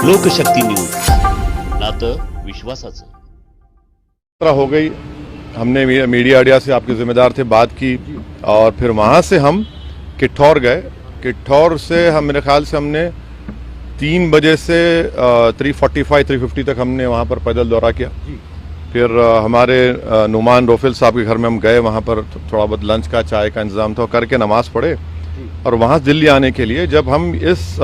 लोकशक्ती news, नातं विश्वासाचं। हो गई, हमने मीडिया अड्डा से आपके जिम्मेदार थे बात की और फिर वहाँ से हम किठौर गए। किठौर से हम मेरे ख्याल से हमने 3 बजे से 3:45-3:50 तक हमने वहाँ पर पैदल दौरा किया। फिर हमारे नुमान रोफिल साहब के घर में हम गए, वहाँ पर थोड़ा बहुत लंच का चाय का इंतजाम था, करके नमाज पढ़े और वहाँ दिल्ली आने के लिए जब हम इस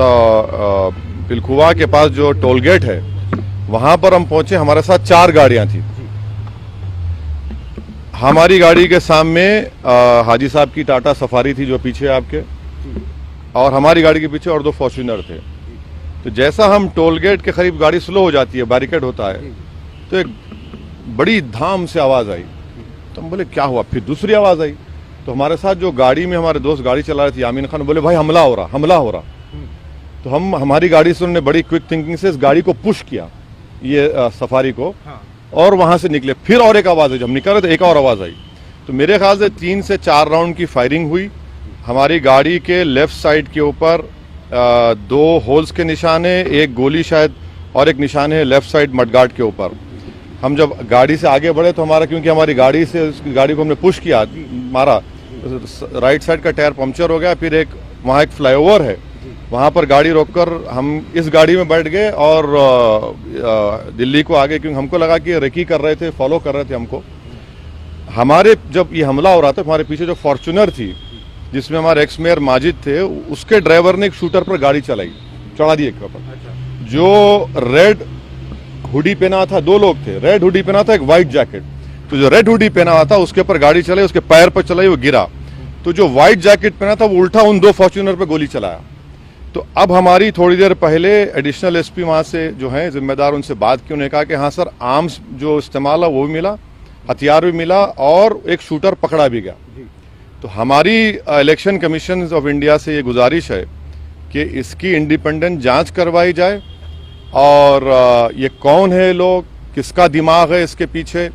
पिलखुवा के पास जो टोल गेट है वहाँ पर हम पहुँचे, हमारे साथ 4 गाड़ियाँ थी। हमारी गाड़ी के सामने हाजी साहब की टाटा सफारी थी जो पीछे आपके, और हमारी गाड़ी के पीछे और 2 फॉर्च्यूनर थे। तो जैसा हम टोल गेट के करीब गाड़ी स्लो हो जाती है, बैरिकेड होता है, तो एक बड़ी धाम से आवाज़ आई। तो हम बोले क्या हुआ? फिर दूसरी आवाज़ आई तो हमारे साथ जो गाड़ी में हमारे दोस्त गाड़ी चला रहे थे यामीन खान, बोले भाई हमला हो रहा। तो हमारी गाड़ी से उन्होंने बड़ी क्विक थिंकिंग से इस गाड़ी को पुश किया, ये सफारी को, और वहां से निकले। फिर और एक आवाज़ आई, जब हम निकल रहे थे एक और आवाज़ आई। तो मेरे ख्याल से 3 से 4 राउंड की फायरिंग हुई। हमारी गाड़ी के लेफ्ट साइड के ऊपर 2 होल्स के निशान है, एक गोली शायद, और एक निशान है लेफ्ट साइड मडगार्ड के ऊपर। हम जब गाड़ी से आगे बढ़े तो हमारा, क्योंकि हमारी गाड़ी से गाड़ी को हमने पुश किया, मारा, राइट साइड का टायर पंक्चर हो गया। फिर वहाँ एक फ्लाईओवर है, वहाँ पर गाड़ी रोककर हम इस गाड़ी में बैठ गए और दिल्ली को आगे, क्योंकि हमको लगा कि रेकी कर रहे थे, फॉलो कर रहे थे हमको। हमारे जब ये हमला हो रहा था, हमारे पीछे जो फॉर्च्यूनर थी जिसमें हमारे एक्स मेयर माजिद थे, उसके ड्राइवर ने एक शूटर पर गाड़ी चढ़ा दी एक पर। जो रेड हुडी पहना था, 2 लोग थे, रेड हुडी पहना था, एक व्हाइट जैकेट। तो जो रेड हुडी पहना हुआ था उसके ऊपर गाड़ी चलाई, उसके पैर पर चलाई, वो गिरा। तो जो व्हाइट जैकेट पहना था वो उल्टा उन 2 फॉर्च्यूनर पर गोली चलाया। तो अब हमारी थोड़ी देर पहले एडिशनल एसपी वहाँ से जो हैं जिम्मेदार, उनसे बात की। उन्होंने कहा कि हाँ सर, आर्म्स जो इस्तेमाल है वो भी मिला, हथियार भी मिला, और एक शूटर पकड़ा भी गया। तो हमारी इलेक्शन कमीशन ऑफ इंडिया से ये गुजारिश है कि इसकी इंडिपेंडेंट जांच करवाई जाए, और ये कौन है लोग, किसका दिमाग है इसके पीछे,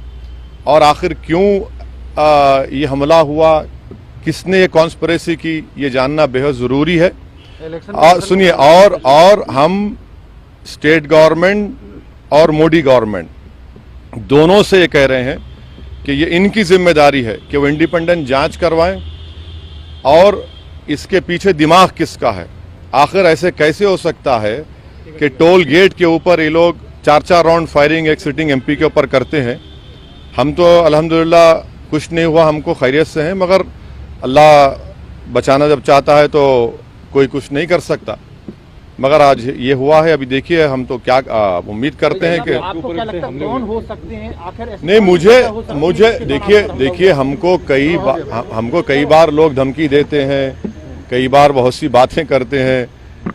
और आखिर क्यों ये हमला हुआ, किसने ये कॉन्स्पिरेसी की, ये जानना बेहद ज़रूरी है। और सुनिए, और हम स्टेट गवर्नमेंट और मोदी गवर्नमेंट दोनों से ये कह रहे हैं कि ये इनकी जिम्मेदारी है कि वो इंडिपेंडेंट जांच करवाएं, और इसके पीछे दिमाग किसका है। आखिर ऐसे कैसे हो सकता है कि टोल गेट के ऊपर ये लोग 4-4 राउंड फायरिंग एक सिटिंग एमपी के ऊपर करते हैं। हम तो अल्हम्दुलिल्लाह कुछ नहीं हुआ, हमको खैरियत से हैं, मगर अल्लाह बचाना जब चाहता है तो कोई कुछ नहीं कर सकता। मगर आज ये हुआ है। अभी देखिए, हम तो क्या उम्मीद करते हैं कि आपको क्या लगता है कौन हो सकते हैं आखिर? नहीं, मुझे देखिए हमको कई बार लोग धमकी देते हैं, कई बार बहुत सी बातें करते हैं।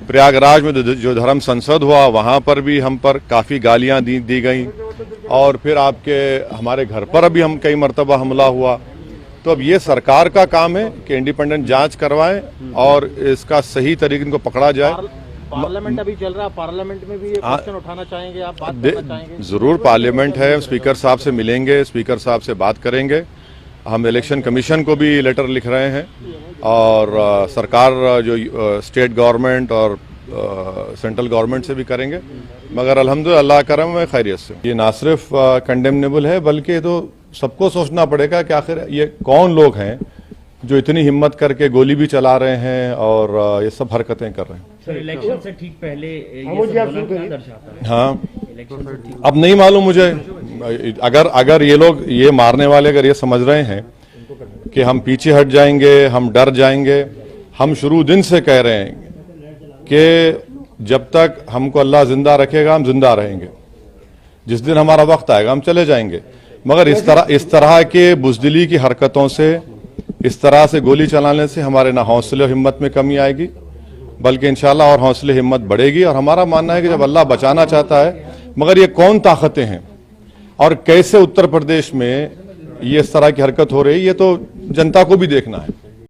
प्रयागराज में जो धर्म संसद हुआ वहाँ पर भी हम पर काफ़ी गालियाँ दी गई, और फिर आपके हमारे घर पर अभी हम कई मरतबा हमला हुआ। तो अब ये सरकार का काम है कि इंडिपेंडेंट जांच करवाएं और इसका सही तरीके इनको पकड़ा जाए। पार्लियामेंट अभी चल रहा है, पार्लियामेंट में भी ये क्वेश्चन उठाना चाहेंगे आप, बात करना चाहेंगे? जरूर, पार्लियामेंट है, स्पीकर साहब से मिलेंगे, स्पीकर साहब से बात करेंगे। हम इलेक्शन कमीशन को भी लेटर लिख रहे हैं, और सरकार जो स्टेट गवर्नमेंट और सेंट्रल गवर्नमेंट से भी करेंगे। मगर अल्हम्दुलिल्लाह अल्लाह करम है, खैरियत से। ये ना सिर्फ कंडेमनेबल है, बल्कि तो सबको सोचना पड़ेगा कि आखिर ये कौन लोग हैं जो इतनी हिम्मत करके गोली भी चला रहे हैं और ये सब हरकतें कर रहे हैं। सर, इलेक्शन से ठीक पहले ये सब क्या दर्शाता है? हाँ, इलेक्शन से ठीक अब नहीं मालूम मुझे। अगर ये लोग, ये मारने वाले अगर ये समझ रहे हैं कि हम पीछे हट जाएंगे, हम डर जाएंगे, हम शुरू दिन से कह रहे हैं कि जब तक हमको अल्लाह जिंदा रखेगा हम जिंदा रहेंगे, जिस दिन हमारा वक्त आएगा हम चले जाएंगे। मगर इस तरह के बुज़दिली की हरकतों से, इस तरह से गोली चलाने से हमारे ना हौसले और हिम्मत में कमी आएगी, बल्कि इंशाल्लाह और हौसले हिम्मत बढ़ेगी। और हमारा मानना है कि जब अल्लाह बचाना चाहता है, मगर ये कौन ताकतें हैं और कैसे उत्तर प्रदेश में ये इस तरह की हरकत हो रही है, ये तो जनता को भी देखना है।